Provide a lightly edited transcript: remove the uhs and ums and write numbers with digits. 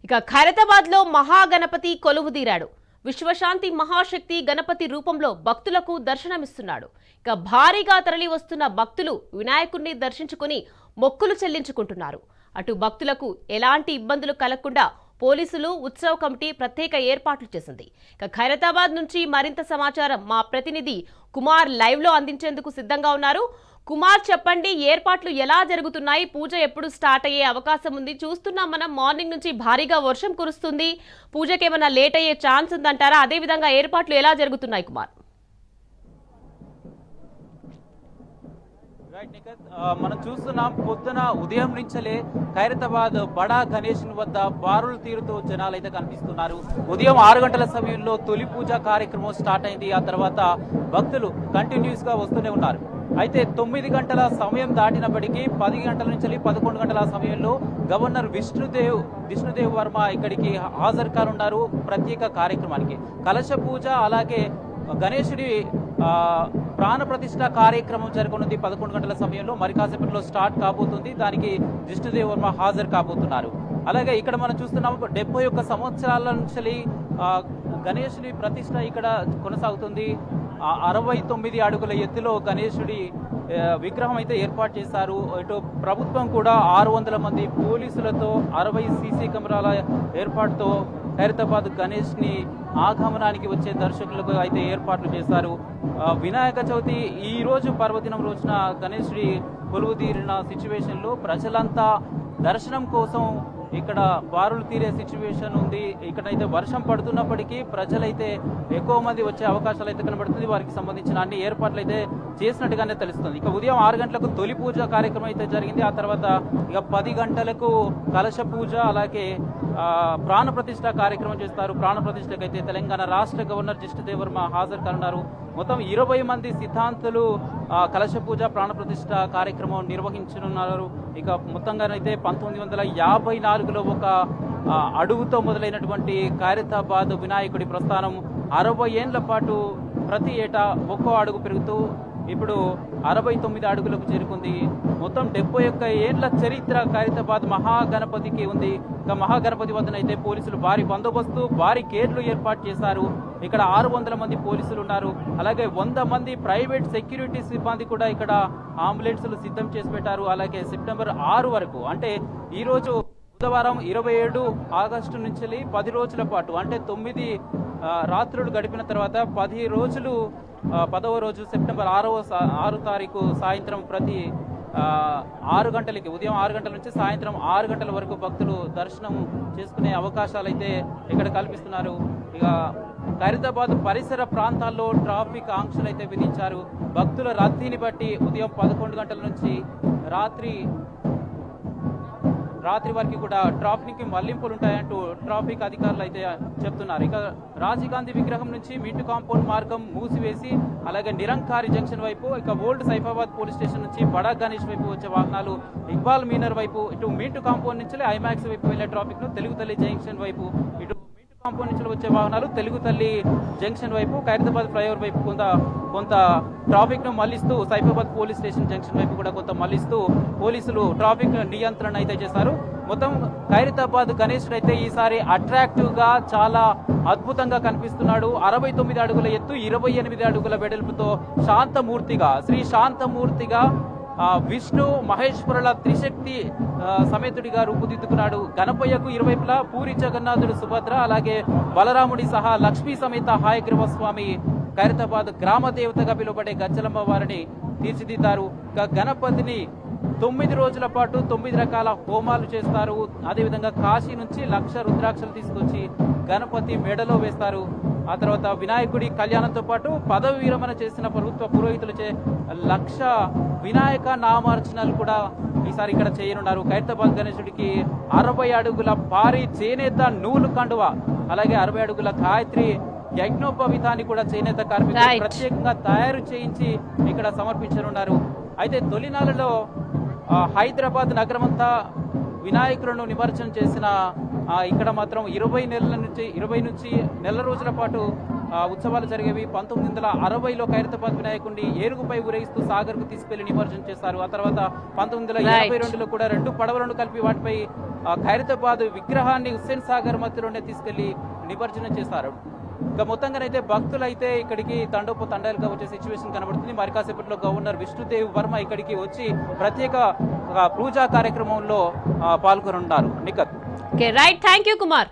ఇక ఖైరతాబాద్ లో మహాగణపతి కొలువుదీరాడు. విశ్వశాంతి మహాశక్తి గణపతి రూపంలో భక్తులకు దర్శనమిస్తున్నాడు. ఇక భారీగా తరలి వస్తున్న భక్తులు వినాయకుడిని దర్శించుకుని మొక్కులు చెల్లించుకుంటున్నారు. అటు భక్తులకు ఎలాంటి ఇబ్బందులు కలగకుండా పోలీసులు ఉత్సవ కమిటీ ప్రత్యేక ఏర్పాట్లు చేసింది. ఇక ఖైరతాబాద్ నుంచి మరింత సమాచారం మా ప్రతినిధి కుమార్ లైవ్ లో అందించేందుకు సిద్ధంగా ఉన్నారు. కుమార్, చెప్పండి, ఏర్పాట్లు ఎలా జరుగుతున్నాయి? పూజ ఎప్పుడు స్టార్ట్ అయ్యే అవకాశం ఉంది? చూస్తున్నాం మనం, మార్నింగ్ నుంచి భారీగా వర్షం కురుస్తుంది. పూజకి ఏమైనా లేట్ అయ్యే ఛాన్స్ ఉందంటారా? అదే విధంగా ఏర్పాట్లు ఎలా జరుగుతున్నాయి కుమార్? మనం చూస్తున్నాం, పొద్దున ఉదయం నుంచలే ఖైరతాబాద్ బడా గణేష్ వద్ద బారులు తీరుతూ జనాలు అయితే కనిపిస్తున్నారు. ఉదయం 6 గంటల సమయంలో తొలి పూజ కార్యక్రమం స్టార్ట్ అయింది. ఆ తర్వాత భక్తులు కంటిన్యూస్ గా వస్తూనే ఉన్నారు. అయితే 9 గంటల సమయం దాటినప్పటికీ 10 గంటల నుంచి 11 గంటల సమయంలో గవర్నర్ విష్ణుదేవ్ వర్మ ఇక్కడికి హాజరు కానున్నారు ప్రత్యేక కార్యక్రమానికి. కలశ పూజ అలాగే గణేశుడి ప్రాణ ప్రతిష్ఠ కార్యక్రమం జరగనుంది 11 గంటల సమయంలో. మరి కాసేపట్లో స్టార్ట్ కాబోతుంది. దానికి విష్ణుదేవ్ వర్మ హాజరు కాబోతున్నారు. అలాగే ఇక్కడ మనం చూస్తున్నాం, 71 సంవత్సరాల నుంచి గణేశుడి ప్రతిష్ఠ ఇక్కడ కొనసాగుతుంది. 69 అడుగుల ఎత్తులో గణేశుడి విగ్రహం అయితే ఏర్పాటు చేశారు. ఇటు ప్రభుత్వం కూడా 600 మంది పోలీసులతో 60 సీసీ కెమెరాల ఏర్పాటుతో ఖైరతాబాద్ గణేష్ ని ఆగమనానికి వచ్చే దర్శకులకు అయితే ఏర్పాట్లు చేశారు. వినాయక చవితి ఈ రోజు పర్వదినం రోజున గణేశుడి కొలువుదీరిన సిచ్యువేషన్ లో ప్రజలంతా దర్శనం కోసం ఇక్కడ బారులు తీరే సిచ్యువేషన్ ఉంది. ఇక్కడైతే వర్షం పడుతున్నప్పటికీ ప్రజలైతే ఎక్కువ మంది వచ్చే అవకాశాలు అయితే కనబడుతుంది. వారికి సంబంధించిన అన్ని ఏర్పాట్లు అయితే చేసినట్టుగానే తెలుస్తుంది. ఇక ఉదయం 6 గంటలకు తొలి పూజ కార్యక్రమం అయితే జరిగింది. ఆ తర్వాత ఇక 10 గంటలకు కలశ పూజ అలాగే ప్రాణ ప్రతిష్ఠ కార్యక్రమం చేస్తారు. ప్రాణ ప్రతిష్ఠకు అయితే తెలంగాణ రాష్ట్ర గవర్నర్ విష్ణుదేవ్ వర్మ హాజరు కానున్నారు. మొత్తం 20 మంది సిద్ధాంతులు కలశ పూజ ప్రాణ ప్రతిష్ఠ కార్యక్రమం నిర్వహించనున్నారు. ఇక మొత్తంగానైతే 1954లో ఒక అడుగుతో మొదలైనటువంటి ఖైరతాబాద్ వినాయకుడి ప్రస్థానం 60 ఏళ్ల పాటు ప్రతి ఏటా ఒక్కో అడుగు పెరుగుతూ ఇప్పుడు 69 అడుగులకు చేరుకుంది. మొత్తం 71 ఏళ్ల చరిత్ర ఖైరతాబాద్ మహాగణపతికి ఉంది. ఇక మహాగణపతి వద్దనైతే పోలీసులు భారీ బందోబస్తు, భారీ గేట్లు ఏర్పాటు చేశారు. ఇక్కడ 600 మంది పోలీసులు ఉన్నారు. అలాగే 100 మంది ప్రైవేట్ సెక్యూరిటీ సిబ్బంది కూడా ఇక్కడ అంబులెన్సులు సిద్ధం చేసి పెట్టారు. అలాగే సెప్టెంబర్ 6 వరకు, అంటే ఈ రోజు బుధవారం 27 ఆగస్టు నుంచి 10 రోజుల పాటు, అంటే 9 రాత్రులు గడిపిన తర్వాత 10 రోజులు 10వ రోజు సెప్టెంబర్ 6వ తారీఖు సాయంత్రం ప్రతి 6 గంటలకి, ఉదయం 6 గంటల నుంచి సాయంత్రం 6 గంటల వరకు భక్తులు దర్శనం చేసుకునే అవకాశాలు అయితే ఇక్కడ కల్పిస్తున్నారు. ఇక ఖైరతాబాద్ పరిసర ప్రాంతాల్లో ట్రాఫిక్ ఆంక్షలు అయితే విధించారు. భక్తుల రద్దీని బట్టి ఉదయం 11 గంటల నుంచి రాత్రి వరకు కూడా ట్రాఫిక్ మళ్లింపులు ఉంటాయంటూ ట్రాఫిక్ అధికారులు అయితే చెప్తున్నారు. ఇక రాజీవ్ గాంధీ విగ్రహం నుంచి మింటు కాంపౌండ్ మార్గం మూసివేసి అలాగే నిరంకారి జంక్షన్ వైపు, ఇక ఓల్డ్ సైఫాబాద్ పోలీస్ స్టేషన్ నుంచి బడా గణేష్ వైపు వచ్చే వాహనాలు ఇక్బాల్ మీనర్ వైపు, ఇటు మింటు కాంపౌండ్ నుంచి ఐమాక్స్ వైపు వెళ్లే ట్రాఫిక్ ను తెలుగు తల్లి జంక్షన్ వైపు, ఇటు కాంపౌండ్ నుంచి వచ్చే వాహనాలు తెలుగు తల్లి జంక్షన్ వైపు, ఖైరతాబాద్ ఫ్లైఓవర్ వైపు కొంత ట్రాఫిక్ ను మళ్లిస్తూ సైఫాబాద్ పోలీస్ స్టేషన్ జంక్షన్ వైపు కూడా కొంత మళ్లిస్తూ పోలీసులు ట్రాఫిక్ నియంత్రణ అయితే చేశారు. మొత్తం ఖైరతాబాద్ గణేష్ అయితే ఈసారి అట్రాక్టివ్ గా చాలా అద్భుతంగా కనిపిస్తున్నాడు. 69 అడుగుల ఎత్తు, 28 అడుగుల వెడల్పుతో శ్రీ శాంతమూర్తిగా విష్ణు మహేశ్వరుల త్రిశక్తి సమేతుడిగా రూపుదిద్దుకున్నాడు. గణపయ్యకు ఇరువైపులా పూరి జగన్నాథుడు సుభద్ర అలాగే బలరాముడి సహా లక్ష్మీ సమేత హాయగ్రీవ స్వామి ఖైరతాబాద్ గ్రామ దేవతగా పిలువబడే గజ్జలమ్మ వారిని తీర్చిదిద్దారు. గణపతిని 9 రోజుల పాటు 9 రకాల హోమాలు చేస్తారు. అదేవిధంగా కాశీ నుంచి 1,00,000 రుద్రాక్షలు తీసుకొచ్చి గణపతి మెడలో వేస్తారు. ఆ తర్వాత వినాయకుడి కళ్యాణంతో పాటు పదవి విరమణ చేసిన ప్రభుత్వ పురోహితులచే 1,00,000 వినాయక నామార్చనలు కూడా ఈసారి ఇక్కడ చేయనున్నారు. ఖైరతాబాద్ గణేశుడికి 60 అడుగుల భారీ చేనేత నూలు కండువ అలాగే 60 అడుగుల గాయత్రి యజ్ఞోపవీతాన్ని కూడా చేనేత కార్మికులు ప్రత్యేకంగా తయారు చేయించి ఇక్కడ సమర్పించనున్నారు. అయితే తొలినాళ్ళలో హైదరాబాద్ నగరమంతా వినాయకులను నిమజ్జనం చేసిన ఇక్కడ మాత్రం 20 నుంచి నెల రోజుల పాటు ఉత్సవాలు జరిగేవి. 1960లో ఖైరతాబాద్ వినాయకుడిని ఏరుగుపై ఊరేగిస్తూ సాగర్కు తీసుకెళ్లి నిమజ్జనం చేశారు. ఆ తర్వాత 1982లో కూడా 2 పడవలను కలిపి వాటిపై ఖైరతాబాద్ విగ్రహాన్ని హుస్సేన్ సాగర్ మధ్యలోనే తీసుకెళ్లి నిమజ్జనం చేస్తారు. ఇక మొత్తంగానైతే భక్తులు అయితే ఇక్కడికి తండోపతండాలుగా వచ్చే సిచ్యువేషన్ కనబడుతుంది. మరి కాసేపట్లో గవర్నర్ విష్ణుదేవ్ వర్మ ఇక్కడికి వచ్చి ప్రత్యేక పూజా కార్యక్రమంలో పాల్గొనున్నారు. Nikhat. Right, thank you Kumar.